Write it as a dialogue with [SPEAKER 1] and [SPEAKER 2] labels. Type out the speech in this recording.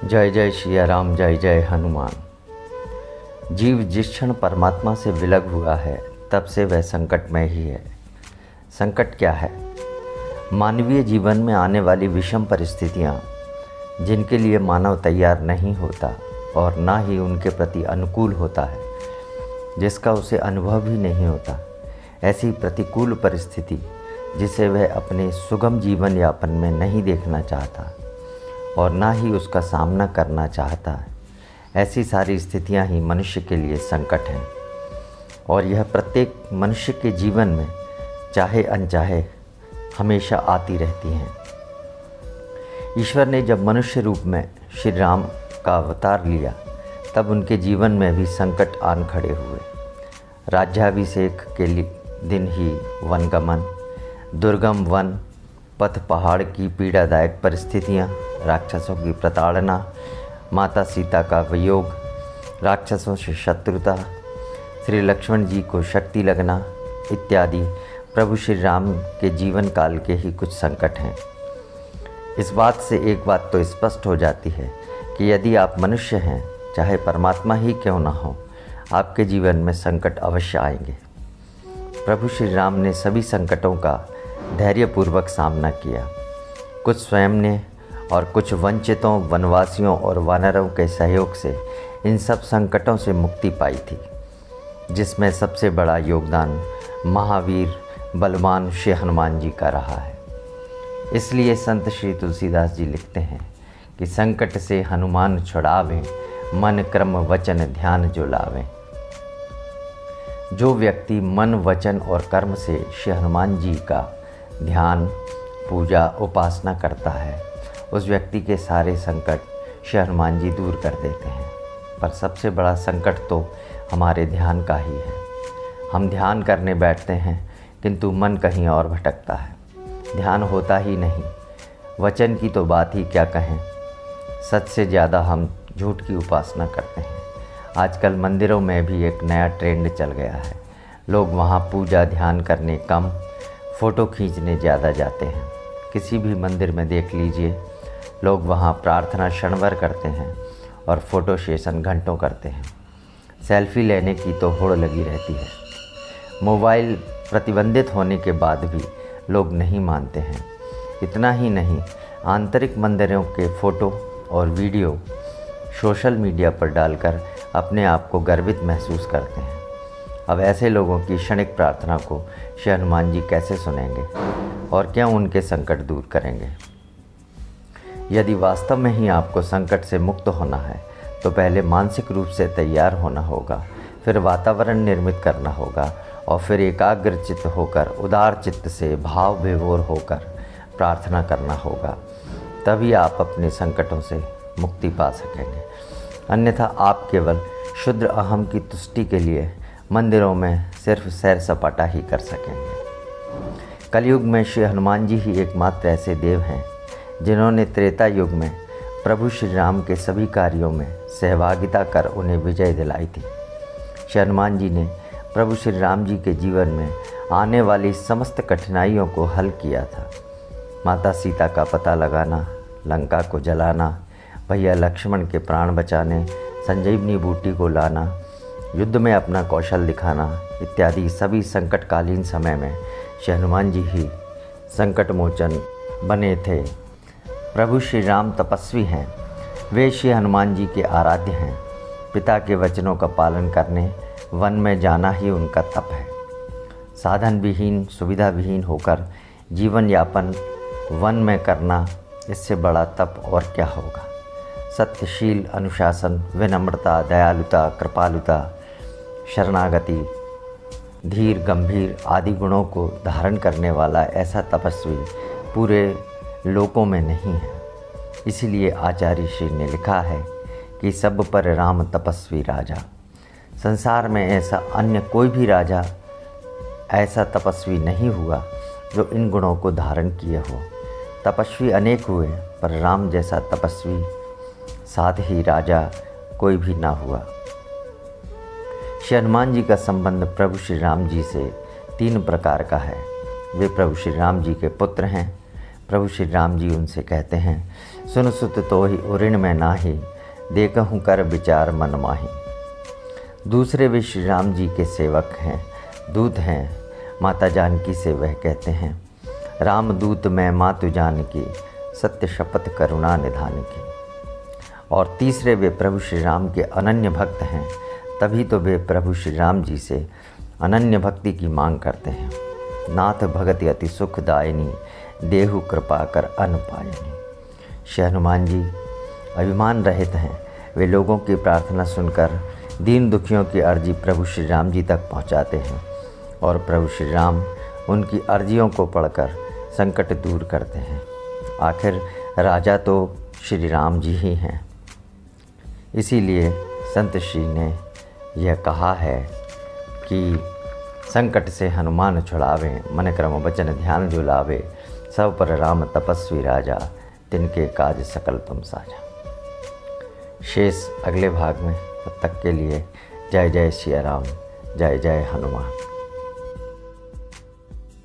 [SPEAKER 1] जय जय सिया राम, जय जय हनुमान। जीव जिस क्षण परमात्मा से विलग हुआ है तब से वह संकट में ही है। संकट क्या है? मानवीय जीवन में आने वाली विषम परिस्थितियाँ जिनके लिए मानव तैयार नहीं होता और ना ही उनके प्रति अनुकूल होता है, जिसका उसे अनुभव भी नहीं होता। ऐसी प्रतिकूल परिस्थिति जिसे वह अपने सुगम जीवन यापन में नहीं देखना चाहता और ना ही उसका सामना करना चाहता है, ऐसी सारी स्थितियां ही मनुष्य के लिए संकट हैं। और यह प्रत्येक मनुष्य के जीवन में चाहे अनचाहे हमेशा आती रहती हैं। ईश्वर ने जब मनुष्य रूप में श्री राम का अवतार लिया तब उनके जीवन में भी संकट आन खड़े हुए। राज्याभिषेक के दिन ही वनगमन, दुर्गम वन, पथ पहाड़ की पीड़ादायक परिस्थितियाँ, राक्षसों की प्रताड़ना, माता सीता का वियोग, राक्षसों से शत्रुता, श्री लक्ष्मण जी को शक्ति लगना इत्यादि प्रभु श्री राम के जीवन काल के ही कुछ संकट हैं। इस बात से एक बात तो स्पष्ट हो जाती है कि यदि आप मनुष्य हैं, चाहे परमात्मा ही क्यों ना हो, आपके जीवन में संकट अवश्य आएंगे। प्रभु श्री राम ने सभी संकटों का धैर्यपूर्वक सामना किया। कुछ स्वयं ने और कुछ वंचितों, वनवासियों और वानरों के सहयोग से इन सब संकटों से मुक्ति पाई थी, जिसमें सबसे बड़ा योगदान महावीर बलवान श्री हनुमान जी का रहा है। इसलिए संत श्री तुलसीदास जी लिखते हैं कि संकट से हनुमान छुड़ावें, मन क्रम वचन ध्यान जो लावें। जो व्यक्ति मन, वचन और कर्म से श्री हनुमान जी का ध्यान, पूजा, उपासना करता है, उस व्यक्ति के सारे संकट श्री हनुमान जी दूर कर देते हैं। पर सबसे बड़ा संकट तो हमारे ध्यान का ही है। हम ध्यान करने बैठते हैं किंतु मन कहीं और भटकता है, ध्यान होता ही नहीं। वचन की तो बात ही क्या कहें, सच से ज़्यादा हम झूठ की उपासना करते हैं। आजकल मंदिरों में भी एक नया ट्रेंड चल गया है। लोग वहाँ पूजा ध्यान करने कम, फ़ोटो खींचने ज़्यादा जाते हैं। किसी भी मंदिर में देख लीजिए, लोग वहाँ प्रार्थना क्षणभर करते हैं और फ़ोटो सेशन घंटों करते हैं। सेल्फी लेने की तो होड़ लगी रहती है। मोबाइल प्रतिबंधित होने के बाद भी लोग नहीं मानते हैं। इतना ही नहीं, आंतरिक मंदिरों के फ़ोटो और वीडियो सोशल मीडिया पर डालकर अपने आप को गर्वित महसूस करते हैं। अब ऐसे लोगों की क्षणिक प्रार्थना को श्री हनुमान जी कैसे सुनेंगे और क्या उनके संकट दूर करेंगे? यदि वास्तव में ही आपको संकट से मुक्त होना है तो पहले मानसिक रूप से तैयार होना होगा, फिर वातावरण निर्मित करना होगा और फिर एकाग्र चित्त होकर, उदार चित्त से भाव विभोर होकर प्रार्थना करना होगा। तभी आप अपने संकटों से मुक्ति पा सकेंगे। अन्यथा आप केवल शुद्र अहम की तुष्टि के लिए मंदिरों में सिर्फ सैर सपाटा ही कर सकेंगे। कलयुग में श्री हनुमान जी ही एकमात्र ऐसे देव हैं जिन्होंने त्रेता युग में प्रभु श्री राम के सभी कार्यों में सहभागिता कर उन्हें विजय दिलाई थी। श्री हनुमान जी ने प्रभु श्री राम जी के जीवन में आने वाली समस्त कठिनाइयों को हल किया था। माता सीता का पता लगाना, लंका को जलाना, भैया लक्ष्मण के प्राण बचाने, संजीवनी बूटी को लाना, युद्ध में अपना कौशल दिखाना इत्यादि सभी संकटकालीन समय में श्री हनुमान जी ही संकट मोचन बने थे। प्रभु श्री राम तपस्वी हैं। वे श्री हनुमान जी के आराध्य हैं। पिता के वचनों का पालन करने वन में जाना ही उनका तप है। साधन विहीन, सुविधा विहीन होकर जीवन यापन वन में करना, इससे बड़ा तप और क्या होगा। सत्यशील, अनुशासन, विनम्रता, दयालुता, कृपालुता, शरणागति, धीर, गंभीर आदि गुणों को धारण करने वाला ऐसा तपस्वी पूरे लोकों में नहीं है। इसीलिए आचार्य श्री ने लिखा है कि सब पर राम तपस्वी राजा। संसार में ऐसा अन्य कोई भी राजा ऐसा तपस्वी नहीं हुआ जो इन गुणों को धारण किए हो। तपस्वी अनेक हुए पर राम जैसा तपस्वी, साथ ही राजा कोई भी ना हुआ। श्री हनुमान जी का संबंध प्रभु श्री राम जी से 3 प्रकार का है। वे प्रभु श्री राम जी के पुत्र हैं, प्रभु श्री राम जी उनसे कहते हैं, सुन सुत तो ही उऋण में नाही, देखहूँ कर विचार मन माही। दूसरे वे श्री राम जी के सेवक हैं, दूत हैं। माता जानकी से वह कहते हैं, राम दूत मैं मातु जानकी, सत्य शपथ करुणा निधान की। और तीसरे वे प्रभु श्री राम के अनन्य भक्त हैं, तभी तो वे प्रभु श्री राम जी से अनन्य भक्ति की मांग करते हैं। नाथ भगति अति सुखदायिनी, देहु कृपा कर अन पायनी। श्री हनुमान जी अभिमान रहित हैं। वे लोगों की प्रार्थना सुनकर दीन दुखियों की अर्जी प्रभु श्री राम जी तक पहुंचाते हैं और प्रभु श्री राम उनकी अर्जियों को पढ़कर संकट दूर करते हैं। आखिर राजा तो श्री राम जी ही हैं। इसीलिए संत श्री ने यह कहा है कि संकट से हनुमान छुड़ावे, मन क्रम वचन ध्यान जो लावे, सब पर राम तपस्वी राजा, तिनके काज सकल तुम साजा। शेष अगले भाग में, तब तक के लिए जय जय सिया राम, जय जय हनुमान।